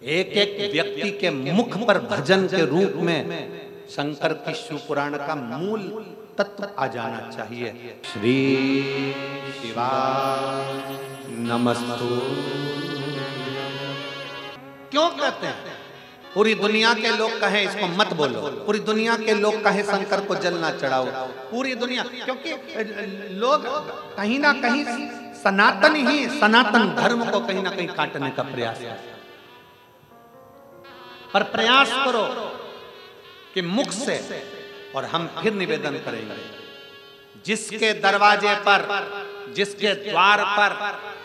एक एक व्यक्ति के मुख पर भजन के रूप में शंकर की शिव पुराण का मूल तत्व आ जाना चाहिए। श्री शिवाय नमस्तु। क्यों कहते हैं? पूरी दुनिया के लोग कहें इसको मत बोलो, पूरी दुनिया के लोग कहें शंकर को जल ना चढ़ाओ, पूरी दुनिया, क्योंकि लोग कहीं ना कहीं सनातन धर्म को कहीं ना कहीं काटने का प्रयास है। पर प्रयास करो कि मुख से, और हम फिर निवेदन करेंगे, जिसके दरवाजे पर, जिसके द्वार पर,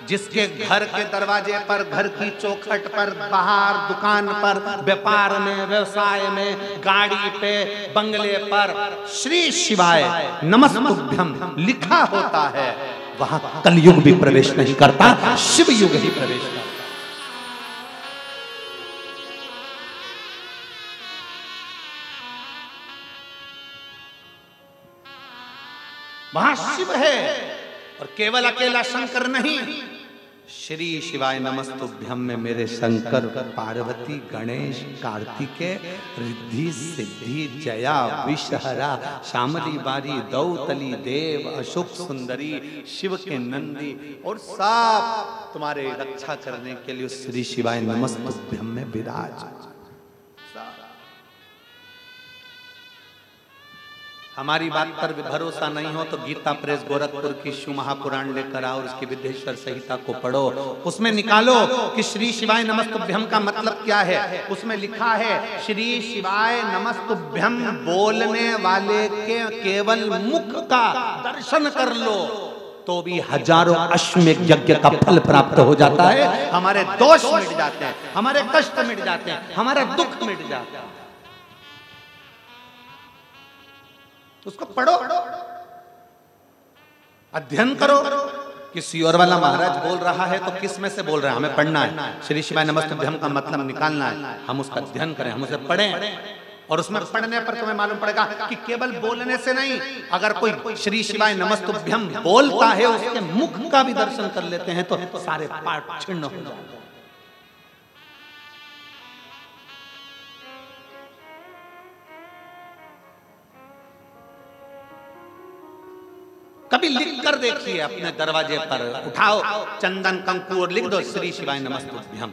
जिसके घर के दरवाजे पर, घर की चौखट पर, बाहर दुकान पर, व्यापार में, व्यवसाय में, गाड़ी पे, बंगले पर श्री शिवाय नमस्तुभ्यं लिखा होता है, वहां कलयुग भी प्रवेश नहीं करता, शिव युग ही प्रवेश करता। वहां शिव है और केवल अकेला शंकर नहीं। श्री शिवाय नमस्तुभ्यं में मेरे शंकर, पार्वती, गणेश, कार्तिकेय, रिद्धि, सिद्धि, जया, विषहरा, श्यामली बारी, दौतली, देव, अशोक सुंदरी, शिव के नंदी और सब तुम्हारे रक्षा करने के लिए श्री शिवाय नमस्तुभ्यं में विराज। हमारी बात पर भरोसा नहीं हो तो गीता प्रेस गोरखपुर की शिव महापुराण लेकर आओ, उसकी विद्येश्वर संहिता को पढ़ो, उसमें निकालो कि श्री शिवाय नमस्तुभ्यं का मतलब क्या है। उसमें लिखा है श्री शिवाय नमस्तुभ्यं बोलने वाले के केवल मुख का दर्शन कर लो तो भी हजारों अश्वमेध यज्ञ का फल प्राप्त हो जाता है। हमारे दोष मिट जाते हैं, हमारे कष्ट मिट जाते हैं, हमारा दुख मिट जाता है। उसको पढ़ो, अध्ययन करो। किसी और वाला महाराज बोल रहा है तो किस में से बोल रहा है, हमें पढ़ना है। श्री शिवाय नमस्तुभ्यं का मतलब निकालना है, हम उसका अध्ययन करें, हम उसे पढ़ें, और उसमें पढ़ने पर तुम्हें मालूम पड़ेगा कि केवल बोलने से नहीं, अगर कोई श्री शिवाय नमस्तुभ्यं बोलता है, उसके मुख का भी दर्शन कर लेते हैं तो सारे पाप छिन्न हो जाते हैं। कभी लिख कर देखिए अपने दरवाजे पर, उठाओ चंदन कंकु और लिख दो श्री शिवाय नमस्तुभ्यं।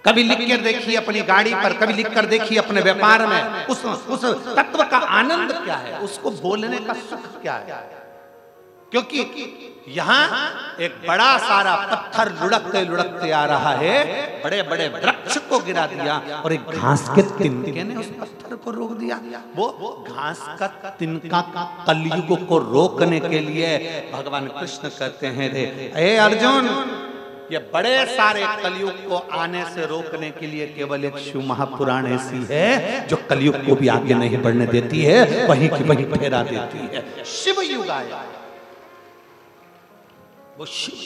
कभी लिख कर देखिए अपनी गाड़ी पर, कभी लिख कर देखिए अपने व्यापार में। उस तत्व का आनंद क्या है, उसको बोलने का सुख क्या है। क्योंकि यहाँ एक बड़ा सारा पत्थर लुढ़कते लुढ़कते आ रहा है, बड़े बड़े वृक्ष को गिरा दिया और एक घास के तिनके ने उस पत्थर को रोक दिया। वो घास का तिनका कलयुग को रोकने के लिए भगवान कृष्ण कहते हैं, रे ए अर्जुन, ये बड़े सारे कलयुग को आने से रोकने के लिए केवल एक शिव महापुराण ऐसी है जो कलयुग को भी आगे नहीं बढ़ने देती है, वहीं की वहीं फेरा देती है। शिव युग आया, वो शिव